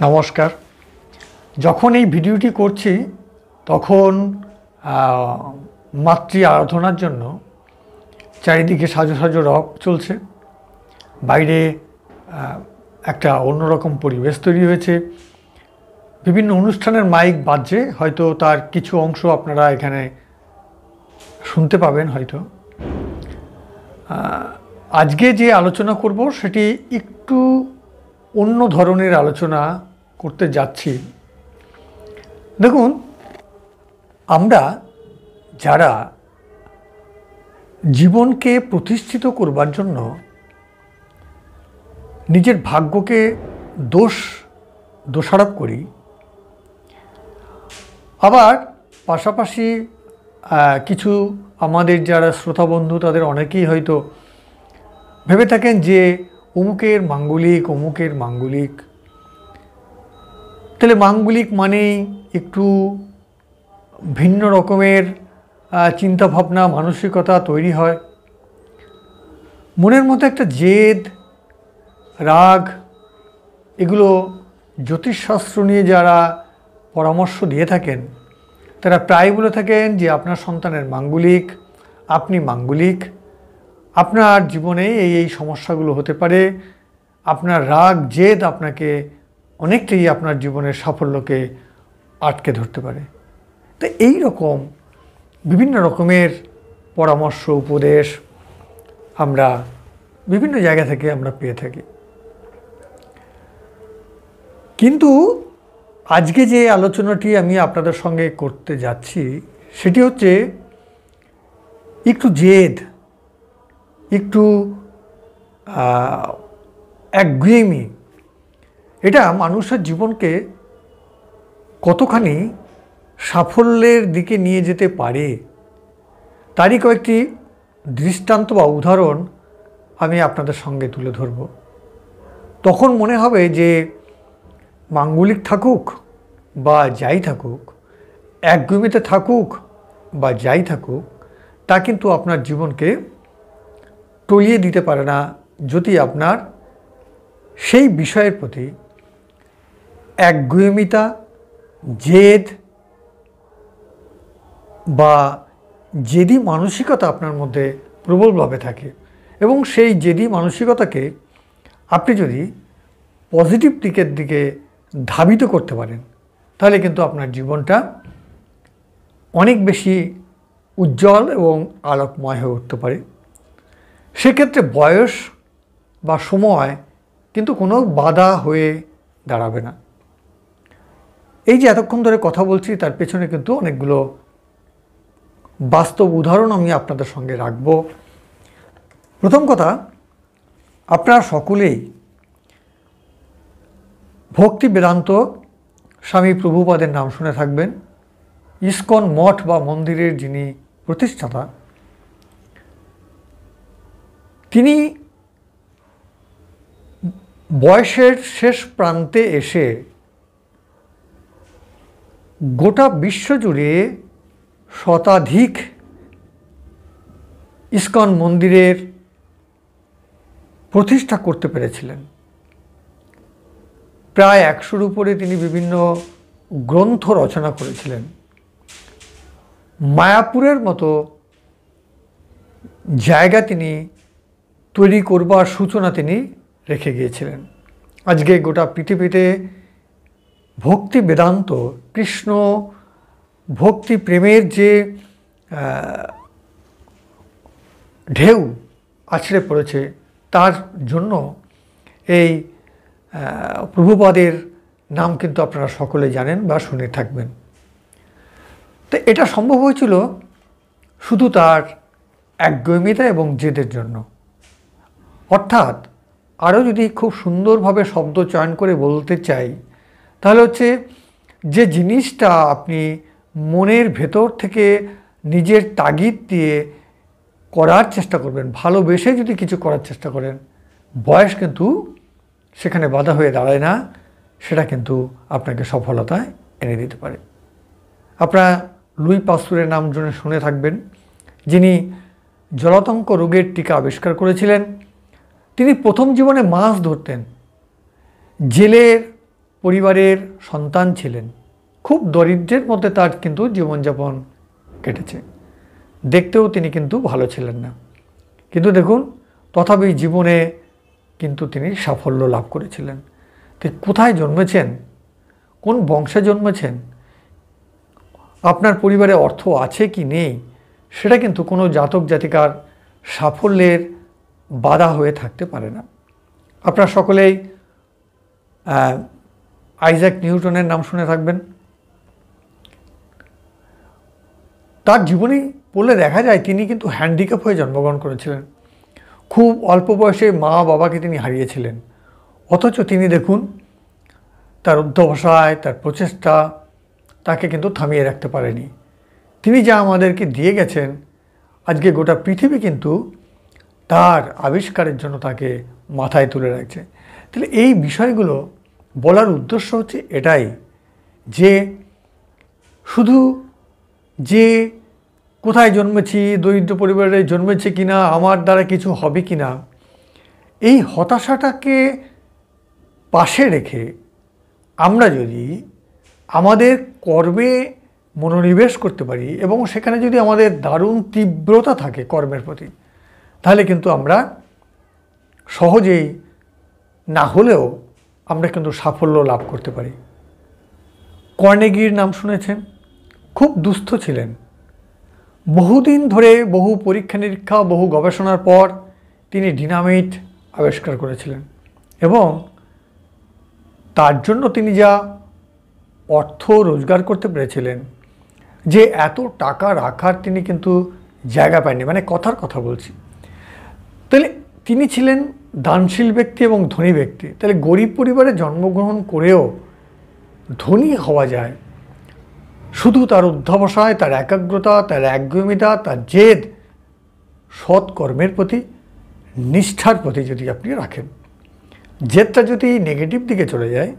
নমস্কার। যখন এই ভিডিওটি করছি তখন মাতৃ আরাধনার জন্য চারিদিকে সাজো সাজো রব চলছে। বাইরে একটা অন্যরকম পরিবেশ তৈরি হয়েছে। বিভিন্ন অনুষ্ঠানের মাইক বাজছে, হয়তো তার কিছু অংশ আপনারা এখানে শুনতে পাবেন হয়তো। আজকে যে আলোচনা করব সেটি একটু অন্য ধরনের আলোচনা করতে যাচ্ছি। দেখুন, আমরা যারা জীবনকে প্রতিষ্ঠিত করবার জন্য নিজের ভাগ্যকে দোষারোপ করি, আবার পাশাপাশি কিছু আমাদের যারা শ্রোতা বন্ধু তাদের অনেকেই হয়তো ভেবে থাকেন যে অমুকের মাঙ্গলিক, তাহলে মাঙ্গলিক মানেই একটু ভিন্ন রকমের চিন্তাভাবনা মানসিকতা তৈরি হয়। মনের মধ্যে একটা জেদ, রাগ, এগুলো জ্যোতিষশাস্ত্র নিয়ে যারা পরামর্শ দিয়ে থাকেন তারা প্রায় বলে থাকেন যে আপনার সন্তানের মাঙ্গলিক, আপনি মাঙ্গলিক, আপনার জীবনে এই সমস্যাগুলো হতে পারে, আপনার রাগ জেদ আপনাকে অনেকটাই আপনার জীবনের সাফল্যকে আটকে ধরতে পারে। তো এই রকম বিভিন্ন রকমের পরামর্শ উপদেশ আমরা বিভিন্ন জায়গা থেকে আমরা পেয়ে থাকি। কিন্তু আজকে যে আলোচনাটি আমি আপনাদের সঙ্গে করতে যাচ্ছি সেটি হচ্ছে একটু জেদ, একটু একগুঁয়েমি। এটা মানুষের জীবনকে কতখানি সাফল্যের দিকে নিয়ে যেতে পারে তারই কয়েকটি দৃষ্টান্ত বা উদাহরণ আমি আপনাদের সঙ্গে তুলে ধরব। তখন মনে হবে যে মাঙ্গলিক থাকুক বা যাই থাকুক, একগুঁয়েমিতে থাকুক বা যাই থাকুক, তা কিন্তু আপনার জীবনকে টলিয়ে দিতে পারে না যদি আপনার সেই বিষয়ের প্রতি একগুঁয়েমিতা, জেদ বা জেদি মানসিকতা আপনার মধ্যে প্রবলভাবে থাকে। এবং সেই জেদি মানসিকতাকে আপনি যদি পজিটিভ দিকের দিকে ধাবিত করতে পারেন তাহলে কিন্তু আপনার জীবনটা অনেক বেশি উজ্জ্বল এবং আলোকময় হয়ে উঠতে পারে। সেক্ষেত্রে বয়স বা সময় কিন্তু কোনো বাধা হয়ে দাঁড়াবে না। এই যে এতক্ষণ ধরে কথা বলছি তার পেছনে কিন্তু অনেকগুলো বাস্তব উদাহরণ আমি আপনাদের সঙ্গে রাখব। প্রথম কথা, আপনারা সকলেই ভক্তি বেদান্ত স্বামী প্রভুপাদের নাম শুনে থাকবেন। ইস্কন মঠ বা মন্দিরের যিনি প্রতিষ্ঠাতা, তিনি বয়সের শেষ প্রান্তে এসে গোটা বিশ্বজুড়ে শতাধিক ইস্কন মন্দিরের প্রতিষ্ঠা করতে পেরেছিলেন। প্রায় 100-র উপরে তিনি বিভিন্ন গ্রন্থ রচনা করেছিলেন। মায়াপুরের মতো জায়গা তিনি তৈরি করবার সূচনা তিনি রেখে গিয়েছিলেন। আজকে গোটা পৃথিবীতে ভক্তি বেদান্ত, কৃষ্ণ ভক্তি প্রেমের যে ঢেউ আছড়ে পড়েছে তার জন্য এই প্রভুপাদের নাম কিন্তু আপনারা সকলে জানেন বা শুনে থাকবেন। তো এটা সম্ভব হয়েছিল শুধু তার একগুঁয়েমিতা এবং জেদের জন্য। অর্থাৎ আরও যদি খুব সুন্দরভাবে শব্দ চয়ন করে বলতে চাই তাহলে হচ্ছে যে জিনিসটা আপনি মনের ভেতর থেকে নিজের তাগিদ দিয়ে করার চেষ্টা করবেন, ভালোবেসে যদি কিছু করার চেষ্টা করেন, বয়স কিন্তু সেখানে বাধা হয়ে দাঁড়ায় না, সেটা কিন্তু আপনাকে সফলতায় এনে দিতে পারে। আপনারা লুই পাস্তুরের নাম শুনে থাকবেন, যিনি জলাতঙ্ক রোগের টিকা আবিষ্কার করেছিলেন। তিনি প্রথম জীবনে মাছ ধরতেন, জেলের পরিবারের সন্তান ছিলেন, খুব দরিদ্রের মধ্যে তার কিন্তু জীবনযাপন কেটেছে। দেখতেও তিনি কিন্তু ভালো ছিলেন না, কিন্তু দেখুন তথাপি জীবনে কিন্তু তিনি সাফল্য লাভ করেছিলেন। তো কোথায় জন্মেছেন, কোন বংশে জন্মেছেন, আপনার পরিবারে অর্থ আছে কি নেই, সেটা কিন্তু কোনো জাতক জাতিকার সাফল্যের বাধা হয়ে থাকতে পারে না। আপনারা সকলেই আইজ্যাক নিউটনের নাম শুনে থাকবেন। তার জীবনী পড়লে দেখা যায় তিনি কিন্তু হ্যান্ডিক্যাপ হয়ে জন্মগ্রহণ করেছিলেন। খুব অল্প বয়সে মা বাবাকে তিনি হারিয়েছিলেন, অথচ তিনি দেখুন তার অধ্যবসায়, তার প্রচেষ্টা তাকে কিন্তু থামিয়ে রাখতে পারেনি। তিনি যা আমাদেরকে দিয়ে গেছেন, আজকে গোটা পৃথিবী কিন্তু তার আবিষ্কারের জন্য তাকে মাথায় তুলে রাখছে। তাহলে এই বিষয়গুলো বলার উদ্দেশ্য হচ্ছে এটাই, যে শুধু যে কোথায় জন্মেছি, দরিদ্র পরিবারে জন্মেছি কিনা, আমার দ্বারা কিছু হবে কিনা, এই হতাশাটাকে পাশে রেখে আমরা যদি আমাদের কর্মে মনোনিবেশ করতে পারি এবং সেখানে যদি আমাদের দারুণ তীব্রতা থাকে কর্মের প্রতি, তাহলে কিন্তু আমরা সহজেই না হলেও আমরা কিন্তু সাফল্য লাভ করতে পারি। কর্নেগির নাম শুনেছেন, খুব দুস্থ ছিলেন। বহুদিন ধরে বহু পরীক্ষা নিরীক্ষা, বহু গবেষণার পর তিনি ডিনামাইট আবিষ্কার করেছিলেন এবং তার জন্য তিনি যা অর্থ রোজগার করতে পেরেছিলেন, যে এত টাকা রাখার তিনি কিন্তু জায়গা পাননি, মানে কথার কথা বলছি। তাহলে তিনি ছিলেন দানশীল ব্যক্তি এবং ধনী ব্যক্তি। তাহলে গরিব পরিবারে জন্মগ্রহণ করেও ধনী হওয়া যায় শুধু তার অধ্যবসায়, তার একাগ্রতা, তার একগুঁয়েমিতা, তার জেদ, সৎ কর্মের প্রতি, নিষ্ঠার প্রতি যদি আপনি রাখেন। জেদটা যদি নেগেটিভ দিকে চলে যায়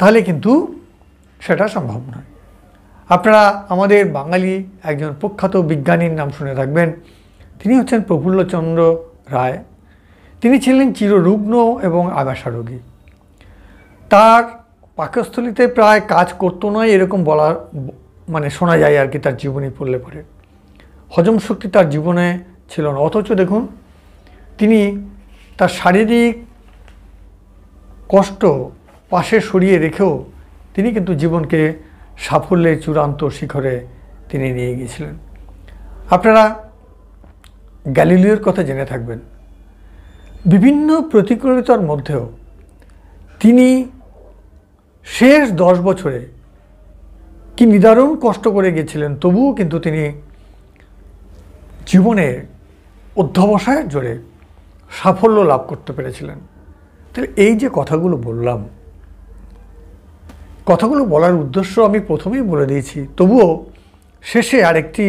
তাহলে কিন্তু সেটা সম্ভব নয়। আপনারা আমাদের বাঙালি একজন প্রখ্যাত বিজ্ঞানীর নাম শুনে থাকবেন, তিনি হচ্ছেন প্রফুল্লচন্দ্র রায়। তিনি ছিলেন চিররুগ্ন এবং আগাছা রোগী। তার পাকস্থলীতে প্রায় কাজ করতো নয় এরকম বলা, মানে শোনা যায় আর কি, তার জীবনী পড়লে পরে। হজম শক্তি তার জীবনে ছিল না, অথচ দেখুন তিনি তার শারীরিক কষ্ট পাশে সরিয়ে রেখেও তিনি কিন্তু জীবনকে সাফল্যের চূড়ান্ত শিখরে তিনি নিয়ে গিয়েছিলেন। আপনারা গ্যালিলিওর কথা জেনে থাকবেন। বিভিন্ন প্রতিকূলতার মধ্যেও তিনি শেষ 10 বছরে কি নিদারুণ কষ্ট করে গিয়েছিলেন, তবুও কিন্তু তিনি জীবনে অধ্যবসায়ের জোরে সাফল্য লাভ করতে পেরেছিলেন। তাহলে এই যে কথাগুলো বললাম, কথাগুলো বলার উদ্দেশ্য আমি প্রথমেই বলে দিয়েছি, তবুও শেষে আরেকটি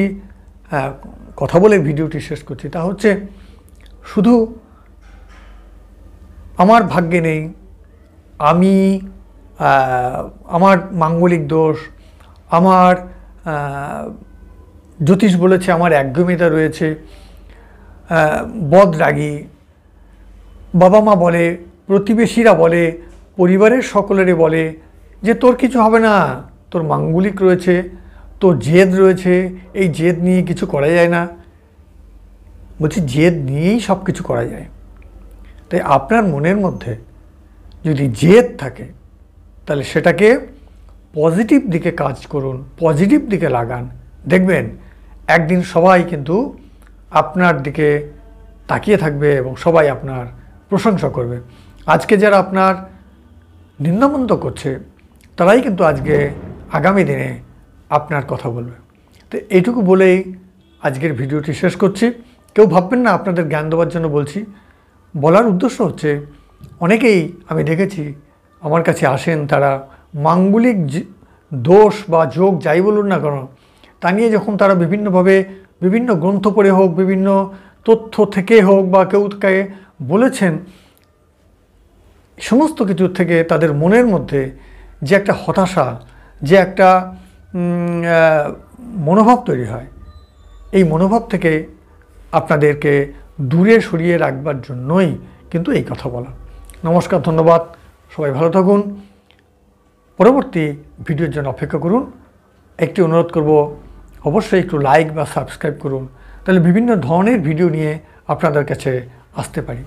কথা বলে ভিডিওটি শেষ করছি। তা হচ্ছে, শুধু আমার ভাগ্যে নেই, আমার মাঙ্গলিক দোষ, আমার জ্যোতিষ বলেছে আমার একগুঁয়েমিতা রয়েছে, বদরাগী, বাবা মা বলে, প্রতিবেশীরা বলে, পরিবারের সকলেরই বলে যে তোর কিছু হবে না, তোর মাঙ্গলিক রয়েছে, তোর জেদ রয়েছে, এই জেদ নিয়ে কিছু করা যায় না। বলছি জেদ নিয়েই সব কিছু করা যায়। তাই আপনার মনের মধ্যে যদি জেদ থাকে তাহলে সেটাকে পজিটিভ দিকে কাজ করুন, পজিটিভ দিকে লাগান, দেখবেন একদিন সবাই কিন্তু আপনার দিকে তাকিয়ে থাকবে এবং সবাই আপনার প্রশংসা করবে। আজকে যারা আপনার নিন্দামন্দ করছে তারাই কিন্তু আজকে আগামী দিনে আপনার কথা বলবে। তো এইটুকু বলেই আজকের ভিডিওটি শেষ করছি। কেউ ভাববেন না আপনাদের জ্ঞান দেওয়ার জন্য বলছি। বলার উদ্দেশ্য হচ্ছে, অনেকেই আমি দেখেছি আমার কাছে আসেন, তারা মাঙ্গলিক দোষ বা যোগ যাই বলুন না কেন, তা নিয়ে যখন তারা বিভিন্নভাবে বিভিন্ন গ্রন্থ পড়ে হোক, বিভিন্ন তথ্য থেকে হোক, বা কেউ তাকে বলেছেন, সমস্ত কিছুর থেকে তাদের মনের মধ্যে যে একটা হতাশা, যে একটা মনোভাব তৈরি হয়, এই মনোভাব থেকে আপনাদেরকে দূরে সরিয়ে রাখবার জন্যই কিন্তু এই কথা বলা। নমস্কার, ধন্যবাদ, সবাই ভালো থাকুন। পরবর্তী ভিডিওর জন্য অপেক্ষা করুন। একটি অনুরোধ করব, অবশ্যই একটু লাইক বা সাবস্ক্রাইব করুন, তাহলে বিভিন্ন ধরনের ভিডিও নিয়ে আপনাদের কাছে আসতে পারি।